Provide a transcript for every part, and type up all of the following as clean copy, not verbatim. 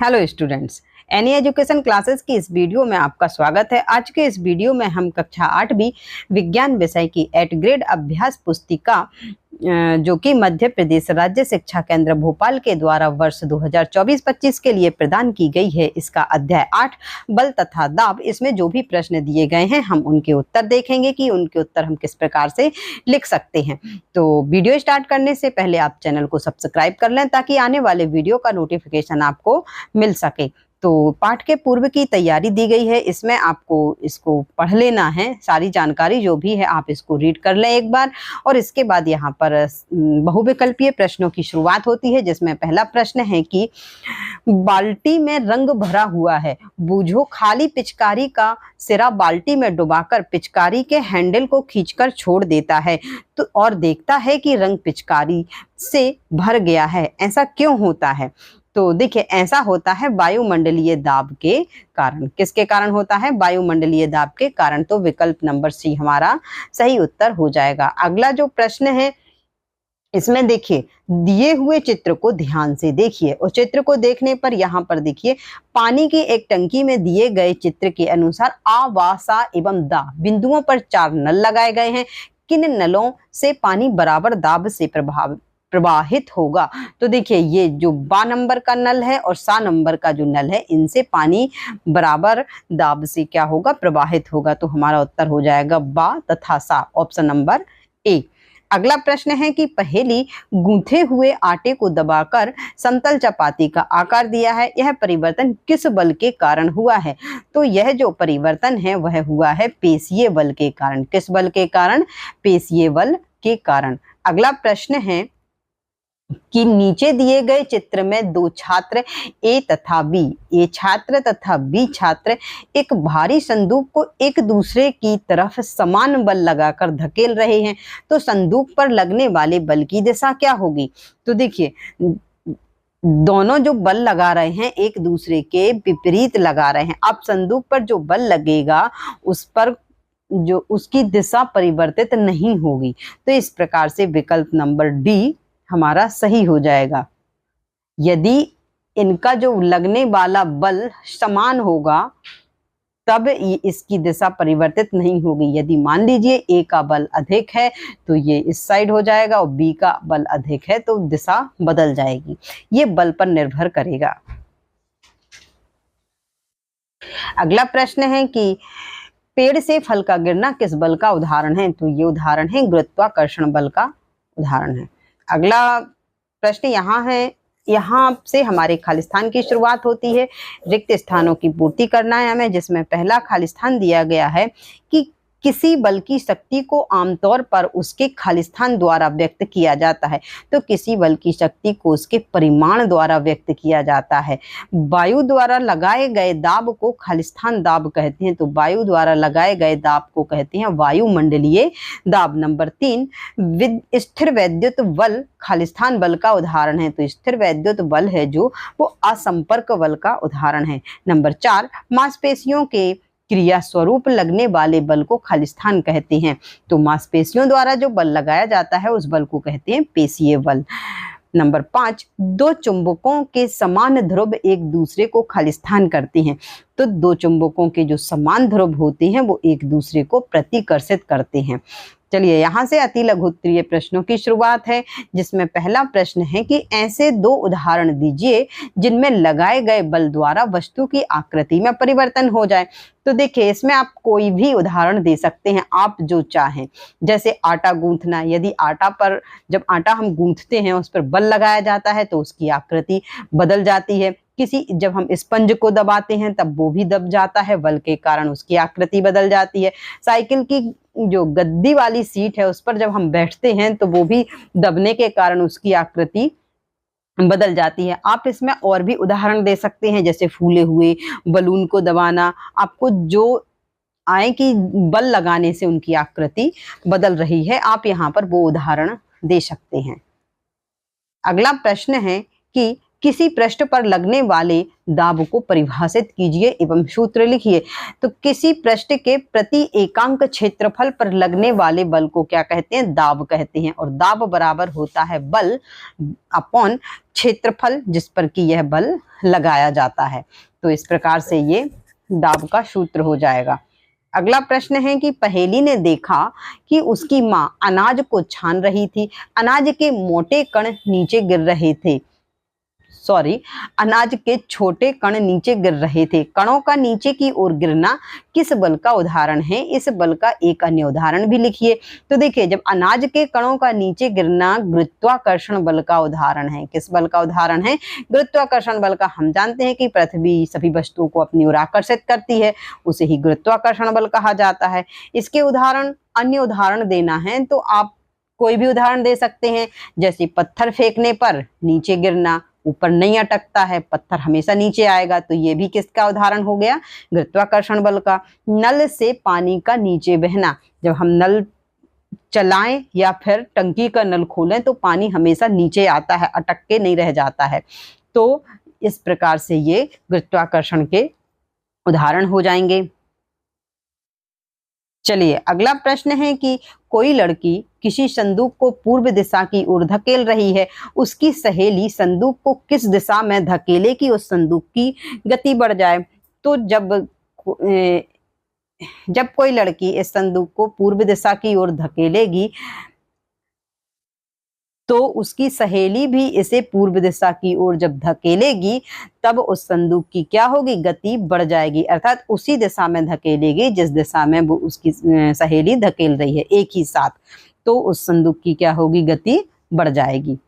Hello students, any education classes की इस video में आपका स्वागत है। आज के इस वीडियो में हम कक्षा 8वीं विज्ञान विषय की 8 ग्रेड अभ्यास पुस्तिका जो कि मध्य प्रदेश राज्य शिक्षा केंद्र भोपाल के द्वारा वर्ष 2024-25 के लिए प्रदान की गई है। इसका अध्याय 8 बल तथा दाब, इसमें जो भी प्रश्न दिए गए हैं हम उनके उत्तर देखेंगे कि उनके उत्तर हम किस प्रकार से लिख सकते हैं। तो वीडियो स्टार्ट करने से पहले आप चैनल को सब्सक्राइब कर लें ताकि आने वाले वीडियो का नोटिफिकेशन आपको मिल सके। तो पाठ के पूर्व की तैयारी दी गई है, इसमें आपको इसको पढ़ लेना है। सारी जानकारी जो भी है आप इसको रीड कर लें एक बार, और इसके बाद यहाँ पर बहुविकल्पीय प्रश्नों की शुरुआत होती है, जिसमें पहला प्रश्न है कि बाल्टी में रंग भरा हुआ है, बूझो खाली पिचकारी का सिरा बाल्टी में डुबाकर पिचकारी के हैंडल को खींचकर छोड़ देता है तो और देखता है कि रंग पिचकारी से भर गया है, ऐसा क्यों होता है? तो देखिए, ऐसा होता है वायुमंडलीय दाब के कारण। किसके कारण होता है? वायुमंडलीय दाब के कारण। तो विकल्प नंबर सी हमारा सही उत्तर हो जाएगा। अगला जो प्रश्न है, इसमें देखिए दिए हुए चित्र को ध्यान से देखिए, और चित्र को देखने पर यहाँ पर देखिए पानी की एक टंकी में दिए गए चित्र के अनुसार आ, वा, सा एवं दा बिंदुओं पर 4 नल लगाए गए हैं। किन नलों से पानी बराबर दाब से प्रवाहित होगा? तो देखिए, ये जो बा नंबर का नल है और सा नंबर का जो नल है, इनसे पानी बराबर दाब से क्या होगा? प्रवाहित होगा। तो हमारा उत्तर हो जाएगा बा तथा सा, ऑप्शन नंबर ए। अगला प्रश्न है कि पहेली गूंथे हुए आटे को दबाकर समतल चपाती का आकार दिया है, यह परिवर्तन किस बल के कारण हुआ है? तो यह जो परिवर्तन है वह हुआ है पेशीय बल के कारण। किस बल के कारण? पेशीय बल के कारण। अगला प्रश्न है कि नीचे दिए गए चित्र में 2 छात्र ए तथा बी, ए छात्र तथा बी छात्र एक भारी संदूक को एक दूसरे की तरफ समान बल लगाकर धकेल रहे हैं, तो संदूक पर लगने वाले बल की दिशा क्या होगी? तो देखिए, दोनों जो बल लगा रहे हैं एक दूसरे के विपरीत लगा रहे हैं। अब संदूक पर जो बल लगेगा उस पर जो उसकी दिशा परिवर्तित नहीं होगी। तो इस प्रकार से विकल्प नंबर डी हमारा सही हो जाएगा। यदि इनका जो लगने वाला बल समान होगा तब इसकी दिशा परिवर्तित नहीं होगी। यदि मान लीजिए ए का बल अधिक है तो ये इस साइड हो जाएगा, और बी का बल अधिक है तो दिशा बदल जाएगी। ये बल पर निर्भर करेगा। अगला प्रश्न है कि पेड़ से फल का गिरना किस बल का उदाहरण है? तो ये उदाहरण है गुरुत्वाकर्षण बल का उदाहरण है। अगला प्रश्न यहाँ है, यहाँ से हमारे खालिस्तान की शुरुआत होती है। रिक्त स्थानों की पूर्ति करना है हमें, जिसमें पहला खालिस्तान दिया गया है कि किसी बल की शक्ति को आमतौर पर उसके खालिस्तान द्वारा व्यक्त किया जाता है। तो किसी बल की शक्ति को उसके परिमाण द्वारा व्यक्त किया जाता है। वायु द्वारा लगाए गए दाब को खालिस्तान दाब कहते हैं। तो वायु द्वारा लगाए गए दाब को कहते हैं वायुमंडलीय दाब। नंबर 3, स्थिर वैद्युत बल खालिस्तान बल का उदाहरण है। तो स्थिर वैद्युत बल है जो वो असंपर्क बल का उदाहरण है। नंबर 4, मांसपेशियों के क्रिया स्वरूप लगने वाले बल को खालिस्तान कहते हैं। तो मांसपेशियों द्वारा जो बल लगाया जाता है उस बल को कहते हैं पेशीय बल। नंबर 5, 2 चुंबकों के समान ध्रुव एक दूसरे को खालिस्तान करते हैं। तो 2 चुंबकों के जो समान ध्रुव होते हैं वो एक दूसरे को प्रतिकर्षित करते हैं। चलिए, यहाँ से अति लघु उत्तरीय प्रश्नों की शुरुआत है, जिसमें पहला प्रश्न है कि ऐसे 2 उदाहरण दीजिए जिनमें लगाए गए बल द्वारा वस्तु की आकृति में परिवर्तन हो जाए। तो देखिए, इसमें आप कोई भी उदाहरण दे सकते हैं आप जो चाहें। जैसे आटा गूंथना, यदि आटा पर जब आटा हम गूंथते हैं उस पर बल लगाया जाता है तो उसकी आकृति बदल जाती है। जब हम स्पंज को दबाते हैं तब वो भी दब जाता है, बल के कारण उसकी आकृति बदल जाती है। साइकिल की जो गद्दी वाली सीट है उस पर जब हम बैठते हैं तो वो भी दबने के कारण उसकी आकृति बदल जाती है। आप इसमें और भी उदाहरण दे सकते हैं, जैसे फूले हुए बलून को दबाना, आपको जो आए कि बल लगाने से उनकी आकृति बदल रही है, आप यहाँ पर वो उदाहरण दे सकते हैं। अगला प्रश्न है कि किसी पृष्ठ पर लगने वाले दाब को परिभाषित कीजिए एवं सूत्र लिखिए। तो किसी पृष्ठ के प्रति एकांक क्षेत्रफल पर लगने वाले बल को क्या कहते हैं? दाब कहते हैं। और दाब बराबर होता है बल अपॉन क्षेत्रफल जिस पर कि यह बल लगाया जाता है। तो इस प्रकार से ये दाब का सूत्र हो जाएगा। अगला प्रश्न है कि पहेली ने देखा कि उसकी माँ अनाज को छान रही थी। अनाज के मोटे कण नीचे गिर रहे थे। अनाज के छोटे कण नीचे गिर रहे थे। कणों का नीचे की ओर गिरना किस बल का उदाहरण है? इस बल का एक अन्य उदाहरण भी लिखिए। तो देखिए, जब अनाज के कणों का नीचे गिरना गुरुत्वाकर्षण बल का उदाहरण है। किस बल का उदाहरण है? गुरुत्वाकर्षण बल का। हम जानते हैं कि पृथ्वी सभी वस्तुओं को अपनी ओर आकर्षित करती है, उसे ही गुरुत्वाकर्षण बल कहा जाता है। इसके उदाहरण, अन्य उदाहरण देना है तो आप कोई भी उदाहरण दे सकते हैं, जैसे पत्थर फेंकने पर नीचे गिरना, ऊपर नहीं अटकता है, पत्थर हमेशा नीचे आएगा, तो ये भी किसका उदाहरण हो गया? गुरुत्वाकर्षण बल का। नल से पानी का नीचे बहना, जब हम नल चलाएं या फिर टंकी का नल खोलें तो पानी हमेशा नीचे आता है, अटक के नहीं रह जाता है। तो इस प्रकार से ये गुरुत्वाकर्षण के उदाहरण हो जाएंगे। चलिए, अगला प्रश्न है कि कोई लड़की किसी संदूक को पूर्व दिशा की ओर धकेल रही है। उसकी सहेली संदूक को किस दिशा में धकेले कि उस संदूक की गति बढ़ जाए? तो जब कोई लड़की इस संदूक को पूर्व दिशा की ओर धकेलेगी तो उसकी सहेली भी इसे पूर्व दिशा की ओर जब धकेलेगी तब उस संदूक की क्या होगी? गति बढ़ जाएगी, अर्थात उसी दिशा में धकेलेगी जिस दिशा में वो उसकी सहेली धकेल रही है एक ही साथ, तो उस संदूक की क्या होगी? गति बढ़ जाएगी।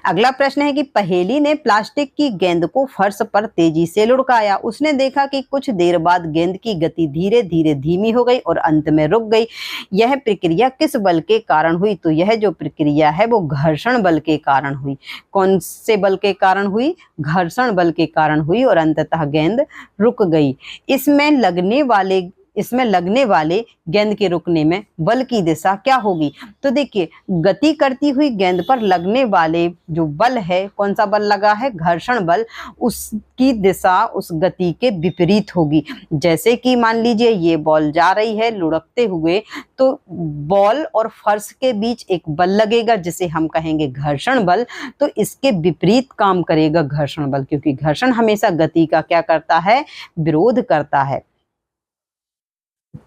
अगला प्रश्न है कि पहेली ने प्लास्टिक की गेंद को फर्श पर तेजी से लुढ़काया। उसने देखा कि कुछ देर बाद गेंद की गति धीरे धीरे धीमी हो गई और अंत में रुक गई। यह प्रक्रिया किस बल के कारण हुई? तो यह जो प्रक्रिया है वो घर्षण बल के कारण हुई। कौन से बल के कारण हुई? घर्षण बल के कारण हुई और अंततः गेंद रुक गई। इसमें लगने वाले गेंद के रुकने में बल की दिशा क्या होगी? तो देखिए, गति करती हुई गेंद पर लगने वाले जो बल है, कौन सा बल लगा है? घर्षण बल। उसकी दिशा उस गति के विपरीत होगी। जैसे कि मान लीजिए ये बॉल जा रही है लुढ़कते हुए, तो बॉल और फर्श के बीच एक बल लगेगा जिसे हम कहेंगे घर्षण बल। तो इसके विपरीत काम करेगा घर्षण बल, क्योंकि घर्षण हमेशा गति का क्या करता है? विरोध करता है।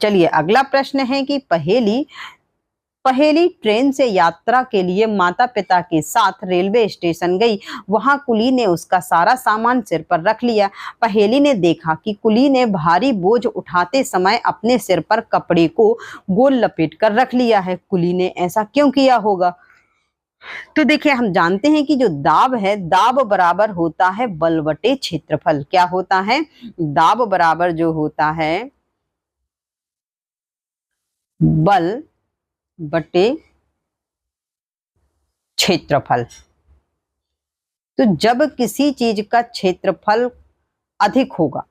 चलिए, अगला प्रश्न है कि पहेली ट्रेन से यात्रा के लिए माता पिता के साथ रेलवे स्टेशन गई। वहां कुली ने उसका सारा सामान सिर पर रख लिया। पहेली ने देखा कि कुली ने भारी बोझ उठाते समय अपने सिर पर कपड़े को गोल लपेट कर रख लिया है। कुली ने ऐसा क्यों किया होगा? तो देखिए, हम जानते हैं कि जो दाब है, दाब बराबर होता है बल बटे क्षेत्रफल। क्या होता है? दाब बराबर जो होता है बल बटे क्षेत्रफल। तो जब किसी चीज का क्षेत्रफल अधिक होगा,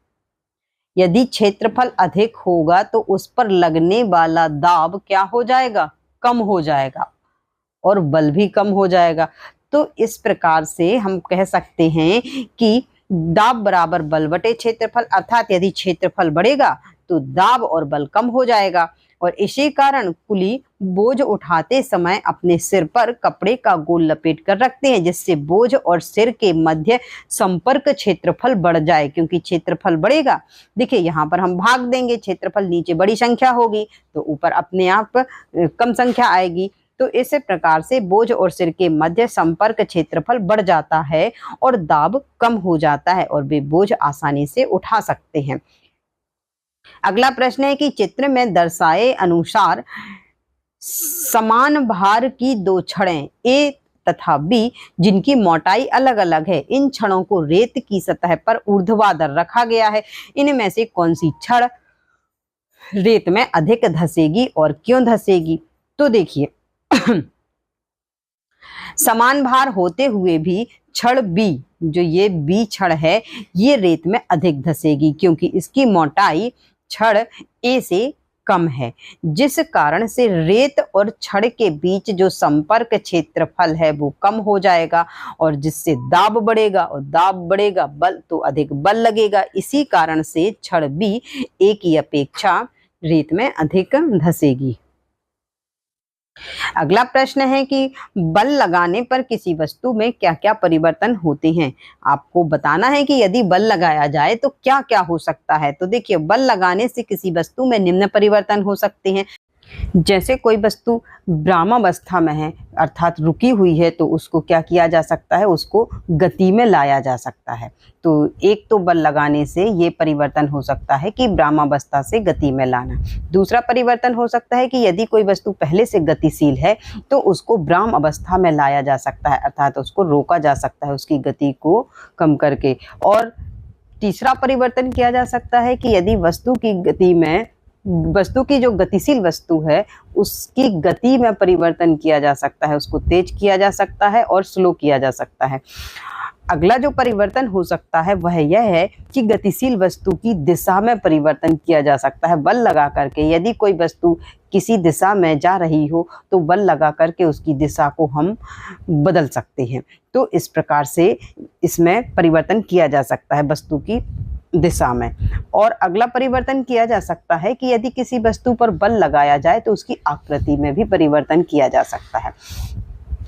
यदि क्षेत्रफल अधिक होगा तो उस पर लगने वाला दाब क्या हो जाएगा? कम हो जाएगा, और बल भी कम हो जाएगा। तो इस प्रकार से हम कह सकते हैं कि दाब बराबर बल बटे क्षेत्रफल, अर्थात यदि क्षेत्रफल बढ़ेगा तो दाब और बल कम हो जाएगा। और इसी कारण कुली बोझ उठाते समय अपने सिर पर कपड़े का गोल लपेट कर रखते हैं, जिससे बोझ और सिर के मध्य संपर्क क्षेत्रफल बढ़ जाए। क्योंकि क्षेत्रफल बढ़ेगा, देखिए यहाँ पर हम भाग देंगे, क्षेत्रफल नीचे बड़ी संख्या होगी तो ऊपर अपने आप कम संख्या आएगी। तो इस प्रकार से बोझ और सिर के मध्य संपर्क क्षेत्रफल बढ़ जाता है और दाब कम हो जाता है और वे बोझ आसानी से उठा सकते हैं। अगला प्रश्न है कि चित्र में दर्शाए अनुसार समान भार की दो छड़ें ए तथा बी, जिनकी मोटाई अलग अलग है, इन छड़ों को रेत की सतह पर ऊर्ध्वाधर रखा गया है। इनमें से कौन सी छड़ रेत में अधिक धंसेगी और क्यों धंसेगी? तो देखिए, समान भार होते हुए भी छड़ बी, जो ये बी छड़ है, ये रेत में अधिक धंसेगी क्योंकि इसकी मोटाई छड़ ए से कम है, जिस कारण से रेत और छड़ के बीच जो संपर्क क्षेत्रफल है वो कम हो जाएगा और जिससे दाब बढ़ेगा और दाब बढ़ेगा बल तो अधिक बल लगेगा। इसी कारण से छड़ भी A की अपेक्षा रेत में अधिक धंसेगी। अगला प्रश्न है कि बल लगाने पर किसी वस्तु में क्या क्या परिवर्तन होते हैं। आपको बताना है कि यदि बल लगाया जाए तो क्या क्या हो सकता है। तो देखिए, बल लगाने से किसी वस्तु में निम्न परिवर्तन हो सकते हैं। जैसे कोई वस्तु विरामावस्था में है अर्थात रुकी हुई है तो उसको क्या किया जा सकता है, उसको गति में लाया जा सकता है। तो एक तो बल लगाने से ये परिवर्तन हो सकता है कि विरामावस्था से गति में लाना। दूसरा परिवर्तन हो सकता है कि यदि कोई वस्तु पहले से गतिशील है तो उसको विराम अवस्था में लाया जा सकता है अर्थात उसको रोका जा सकता है उसकी गति को कम करके। और तीसरा परिवर्तन किया जा सकता है कि यदि वस्तु की जो गतिशील वस्तु है उसकी गति में परिवर्तन किया जा सकता है, उसको तेज किया जा सकता है और स्लो किया जा सकता है। अगला जो परिवर्तन हो सकता है वह यह है कि गतिशील वस्तु की दिशा में परिवर्तन किया जा सकता है बल लगा करके। यदि कोई वस्तु किसी दिशा में जा रही हो तो बल लगा करके उसकी दिशा को हम बदल सकते हैं। तो इस प्रकार से इसमें परिवर्तन किया जा सकता है वस्तु की दिशा में। और अगला परिवर्तन किया जा सकता है कि यदि किसी वस्तु पर बल लगाया जाए तो उसकी आकृति में भी परिवर्तन किया जा सकता है।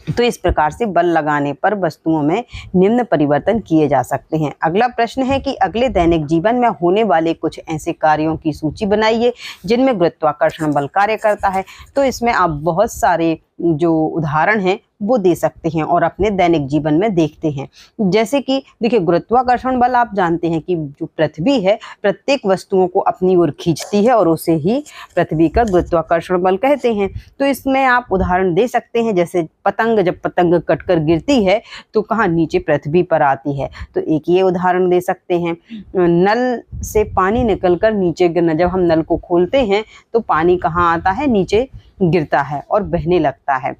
तो इस प्रकार से बल लगाने पर वस्तुओं में निम्न परिवर्तन किए जा सकते हैं। अगला प्रश्न है कि अगले दैनिक जीवन में होने वाले कुछ ऐसे कार्यों की सूची बनाइए जिनमें गुरुत्वाकर्षण बल कार्य करता है। तो इसमें आप बहुत सारे जो उदाहरण हैं वो दे सकते हैं और अपने दैनिक जीवन में देखते हैं। जैसे कि देखिए, गुरुत्वाकर्षण बल आप जानते हैं कि जो पृथ्वी है प्रत्येक वस्तुओं को अपनी ओर खींचती है और उसे ही पृथ्वी का गुरुत्वाकर्षण बल कहते हैं। तो इसमें आप उदाहरण दे सकते हैं, जैसे जब पतंग कटकर गिरती है तो कहाँ, नीचे पृथ्वी पर आती है। तो एक ये उदाहरण दे सकते हैं। नल से पानी निकलकर नीचे गिरना, जब हम नल को खोलते हैं तो पानी कहाँ आता है, नीचे गिरता है और बहने लगता है।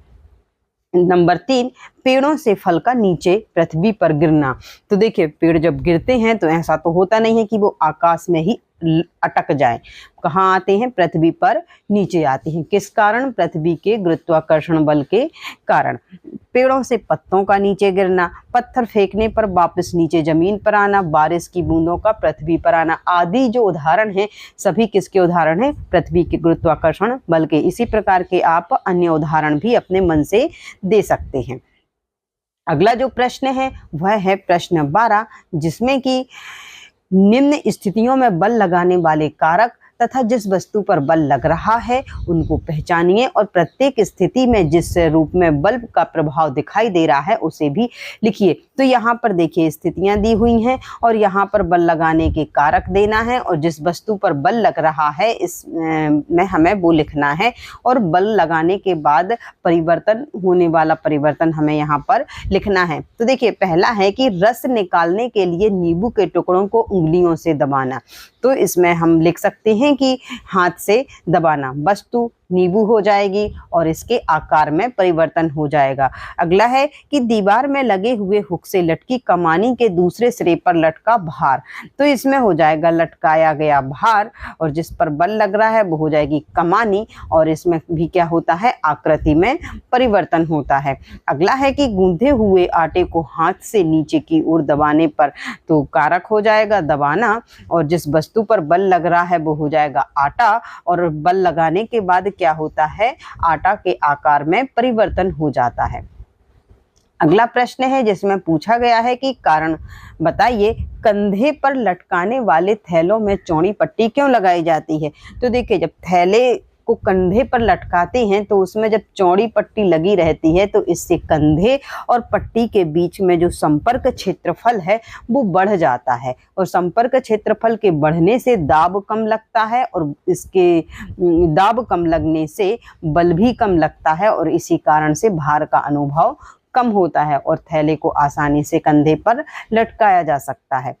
नंबर 3, पेड़ों से फल का नीचे पृथ्वी पर गिरना। तो देखिए, पेड़ जब गिरते हैं तो ऐसा तो होता नहीं है कि वो आकाश में ही अटक जाए, कहाँ आते हैं, पृथ्वी पर नीचे आते हैं। किस कारण, पृथ्वी के गुरुत्वाकर्षण बल के कारण। पेड़ों से पत्तों का नीचे गिरना, पत्थर फेंकने पर वापस नीचे जमीन पर आना, बारिश की बूंदों का पृथ्वी पर आना आदि जो उदाहरण हैं सभी किसके उदाहरण हैं, पृथ्वी के गुरुत्वाकर्षण बल के। इसी प्रकार के आप अन्य उदाहरण भी अपने मन से दे सकते हैं। अगला जो प्रश्न है वह है प्रश्न 12, जिसमें कि निम्न स्थितियों में बल लगाने वाले कारक तथा जिस वस्तु पर बल लग रहा है उनको पहचानिए और प्रत्येक स्थिति में जिस रूप में बल का प्रभाव दिखाई दे रहा है उसे भी लिखिए। तो यहाँ पर देखिए स्थितियां दी हुई हैं और यहाँ पर बल लगाने के कारक देना है और जिस वस्तु पर बल लग रहा है इस में हमें वो लिखना है और बल लगाने के बाद परिवर्तन होने वाला परिवर्तन हमें यहाँ पर लिखना है। तो देखिए, पहला है कि रस निकालने के लिए नींबू के टुकड़ों को उंगलियों से दबाना। तो इसमें हम लिख सकते हैं कि हाथ से दबाना, वस्तु नींबू हो जाएगी और इसके आकार में परिवर्तन हो जाएगा। अगला है कि दीवार में लगे हुए हुक से लटकी कमानी के दूसरे सिरे पर लटका भार। तो इसमें हो जाएगा लटकाया गया भार और जिस पर बल लग रहा है वो हो जाएगी कमानी और इसमें भी क्या होता है, आकृति में परिवर्तन होता है। अगला है कि गूंधे हुए आटे को हाथ से नीचे की ओर दबाने पर तो कारक हो जाएगा दबाना और जिस वस्तु पर बल लग रहा है वो हो जाएगा आटा और बल लगाने के बाद क्या होता है, आटा के आकार में परिवर्तन हो जाता है। अगला प्रश्न है जिसमें पूछा गया है कि कारण बताइए, कंधे पर लटकाने वाले थैलों में चौड़ी पट्टी क्यों लगाई जाती है। तो देखिए, जब थैले को कंधे पर लटकाते हैं तो उसमें जब चौड़ी पट्टी लगी रहती है तो इससे कंधे और पट्टी के बीच में जो संपर्क क्षेत्रफल है वो बढ़ जाता है और संपर्क क्षेत्रफल के बढ़ने से दाब कम लगता है और इसके दाब कम लगने से बल भी कम लगता है और इसी कारण से भार का अनुभव कम होता है और थैले को आसानी से कंधे पर लटकाया जा सकता है।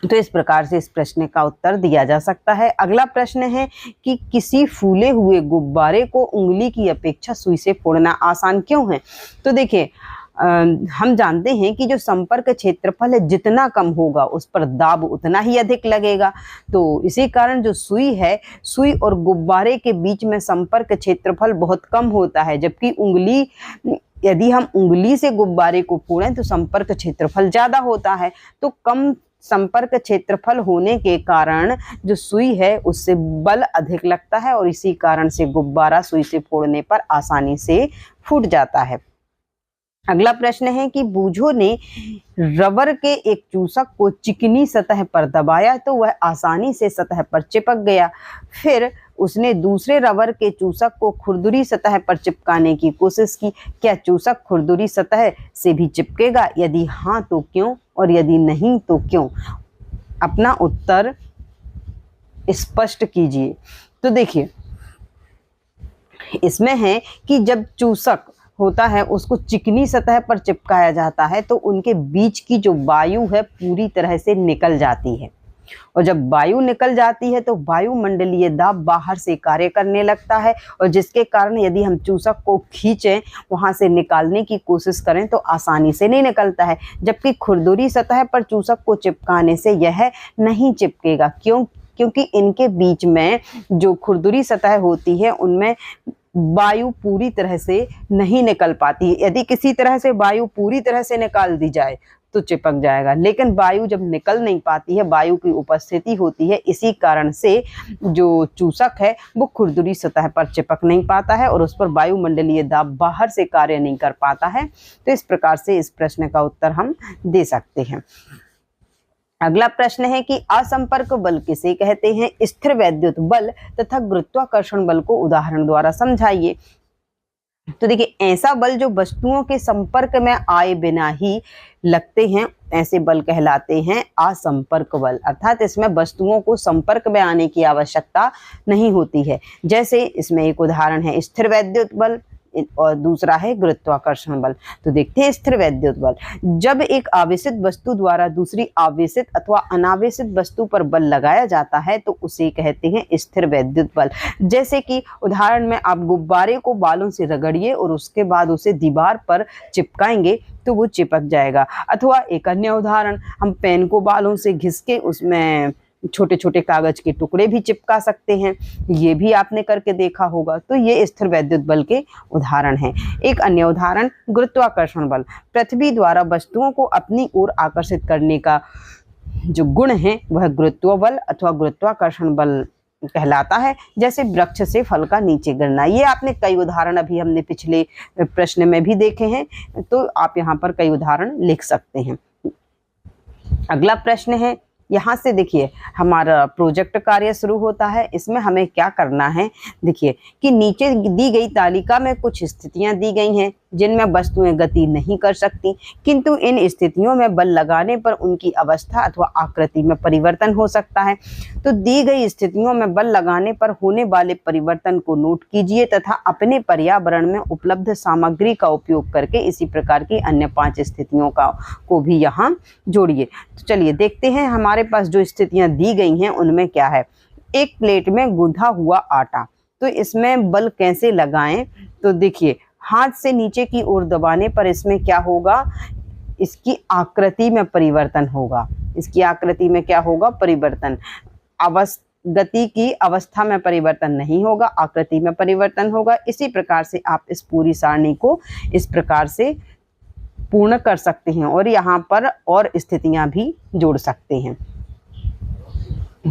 तो इस प्रकार से इस प्रश्न का उत्तर दिया जा सकता है। अगला प्रश्न है कि किसी फूले हुए गुब्बारे को उंगली की अपेक्षा सुई से फोड़ना आसान क्यों है। तो देखिए, हम जानते हैं कि जो संपर्क क्षेत्रफल है जितना कम होगा उस पर दाब उतना ही अधिक लगेगा। तो इसी कारण जो सुई है, सुई और गुब्बारे के बीच में संपर्क क्षेत्रफल बहुत कम होता है, जबकि यदि हम उंगली से गुब्बारे को फोड़ें तो संपर्क क्षेत्रफल ज्यादा होता है। तो कम संपर्क क्षेत्रफल होने के कारण जो सुई है उससे बल अधिक लगता है और इसी कारण से गुब्बारा सुई से फोड़ने पर आसानी से फूट जाता है। अगला प्रश्न है कि बूझो ने रबर के एक चूसक को चिकनी सतह पर दबाया तो वह आसानी से सतह पर चिपक गया। फिर उसने दूसरे रबर के चूसक को खुरदुरी सतह पर चिपकाने की कोशिश की। क्या चूसक खुरदुरी सतह से भी चिपकेगा? यदि हाँ तो क्यों, और यदि नहीं तो क्यों? अपना उत्तर स्पष्ट कीजिए। तो देखिए, इसमें है कि जब चूसक होता है उसको चिकनी सतह पर चिपकाया जाता है तो उनके बीच की जो वायु है पूरी तरह से निकल जाती है, और जब वायु निकल जाती है तो वायुमंडलीय दाब बाहर से कार्य करने लगता है, और जिसके कारण यदि हम चूसक को खींचें, वहां से निकालने की कोशिश करें तो आसानी से नहीं निकलता है। जबकि खुरदुरी सतह पर चूसक को चिपकाने से यह नहीं चिपकेगा। क्योंकि इनके बीच में जो खुरदुरी सतह होती है उनमें वायु पूरी तरह से नहीं निकल पाती है। यदि किसी तरह से वायु पूरी तरह से निकाल दी जाए तो चिपक जाएगा, लेकिन वायु जब निकल नहीं पाती है, वायु की उपस्थिति होती है, इसी कारण से जो चूसक है वो खुरदुरी सतह पर चिपक नहीं पाता है और उस पर वायुमंडलीय दाब बाहर से कार्य नहीं कर पाता है। तो इस प्रकार से इस प्रश्न का उत्तर हम दे सकते हैं। अगला प्रश्न है कि असंपर्क बल किसे कहते हैं? स्थिर वैद्युत बल तथा गुरुत्वाकर्षण बल को उदाहरण द्वारा समझाइए। तो देखिए, ऐसा बल जो वस्तुओं के संपर्क में आए बिना ही लगते हैं, ऐसे बल कहलाते हैं असंपर्क बल। अर्थात इसमें वस्तुओं को संपर्क में आने की आवश्यकता नहीं होती है। जैसे इसमें एक उदाहरण है स्थिर वैद्युत बल और दूसरा है गुरुत्वाकर्षण बल। तो देखते हैं स्थिर वैद्युत बल। जब एक आवेशित वस्तु द्वारा दूसरी आवेशित अथवा अनावेशित वस्तु पर बल लगाया जाता है तो उसे कहते हैं स्थिर वैद्युत बल। जैसे कि उदाहरण में आप गुब्बारे को बालों से रगड़िए और उसके बाद उसे दीवार पर चिपकाएंगे तो वो चिपक जाएगा। अथवा एक अन्य उदाहरण, हम पेन को बालों से घिस के उसमें छोटे छोटे कागज के टुकड़े भी चिपका सकते हैं, ये भी आपने करके देखा होगा। तो ये स्थिर वैद्युत बल के उदाहरण हैं। एक अन्य उदाहरण गुरुत्वाकर्षण बल। पृथ्वी द्वारा वस्तुओं को अपनी ओर आकर्षित करने का जो गुण है वह गुरुत्व बल अथवा गुरुत्वाकर्षण बल कहलाता है। जैसे वृक्ष से फल का नीचे गिरना, ये आपने कई उदाहरण अभी हमने पिछले प्रश्न में भी देखे हैं, तो आप यहाँ पर कई उदाहरण लिख सकते हैं। अगला प्रश्न है, यहाँ से देखिए हमारा प्रोजेक्ट कार्य शुरू होता है। इसमें हमें क्या करना है, देखिए कि नीचे दी गई तालिका में कुछ स्थितियां दी गई हैं जिनमें वस्तुएं गति नहीं कर सकती, किंतु इन स्थितियों में बल लगाने पर उनकी अवस्था अथवा आकृति में परिवर्तन हो सकता है। तो दी गई स्थितियों में बल लगाने पर होने वाले परिवर्तन को नोट कीजिए तथा अपने पर्यावरण में उपलब्ध सामग्री का उपयोग करके इसी प्रकार की अन्य 5 स्थितियों को भी यहाँ जोड़िए। तो चलिए देखते हैं हमारे पास जो स्थितियां दी गई हैं उनमें क्या है। एक प्लेट में गूंथा हुआ आटा, तो इसमें बल कैसे लगाएं? तो देखिए, हाथ से नीचे की ओर दबाने पर इसमें क्या होगा, इसकी आकृति में परिवर्तन होगा। इसकी आकृति में क्या होगा, परिवर्तन। गति की अवस्था में परिवर्तन नहीं होगा, आकृति में परिवर्तन होगा। इसी प्रकार से आप इस पूरी सारणी को इस प्रकार से पूर्ण कर सकते हैं और यहाँ पर और स्थितियां भी जोड़ सकते हैं।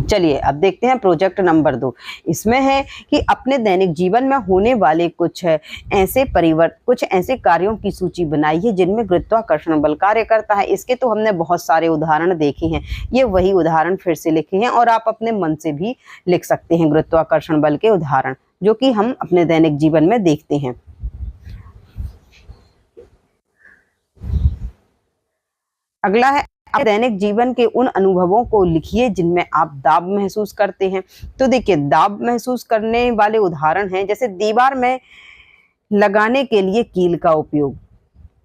चलिए अब देखते हैं प्रोजेक्ट नंबर 2। इसमें है कि अपने दैनिक जीवन में होने वाले कुछ ऐसे कार्यों की सूची बनाइए जिनमें गुरुत्वाकर्षण बल कार्य करता है। इसके तो हमने बहुत सारे उदाहरण देखे हैं, ये वही उदाहरण फिर से लिखे हैं और आप अपने मन से भी लिख सकते हैं गुरुत्वाकर्षण बल के उदाहरण जो कि हम अपने दैनिक जीवन में देखते हैं। अगला है, आप दैनिक जीवन के उन अनुभवों को लिखिए जिनमें आप दाब महसूस करते हैं। तो देखिए, दाब महसूस करने वाले उदाहरण हैं जैसे दीवार में लगाने के लिए कील का उपयोग,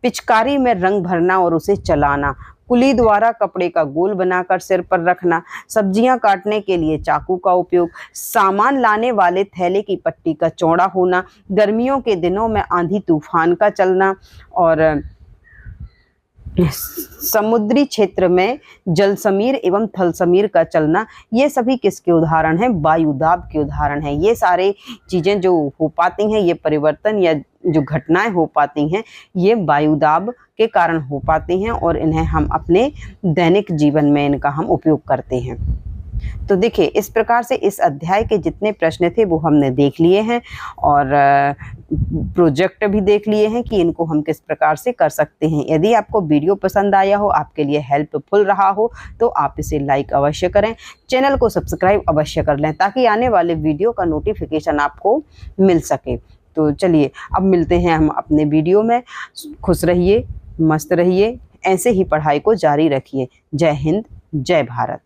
पिचकारी में रंग भरना और उसे चलाना, कुली द्वारा कपड़े का गोल बनाकर सिर पर रखना, सब्जियां काटने के लिए चाकू का उपयोग, सामान लाने वाले थैले की पट्टी का चौड़ा होना, गर्मियों के दिनों में आंधी तूफान का चलना और समुद्री क्षेत्र में जल समीर एवं थल समीर का चलना, ये सभी किसके उदाहरण हैं? वायुदाब के उदाहरण हैं। ये सारे चीजें जो हो पाती हैं, ये परिवर्तन या जो घटनाएं हो पाती हैं, ये वायुदाब के कारण हो पाती हैं और इन्हें हम अपने दैनिक जीवन में इनका हम उपयोग करते हैं। तो देखिए, इस प्रकार से इस अध्याय के जितने प्रश्न थे वो हमने देख लिए हैं और प्रोजेक्ट भी देख लिए हैं कि इनको हम किस प्रकार से कर सकते हैं। यदि आपको वीडियो पसंद आया हो, आपके लिए हेल्पफुल रहा हो, तो आप इसे लाइक अवश्य करें, चैनल को सब्सक्राइब अवश्य कर लें ताकि आने वाले वीडियो का नोटिफिकेशन आपको मिल सके। तो चलिए, अब मिलते हैं हम अपने वीडियो में। खुश रहिए, मस्त रहिए, ऐसे ही पढ़ाई को जारी रखिए। जय हिंद, जय भारत।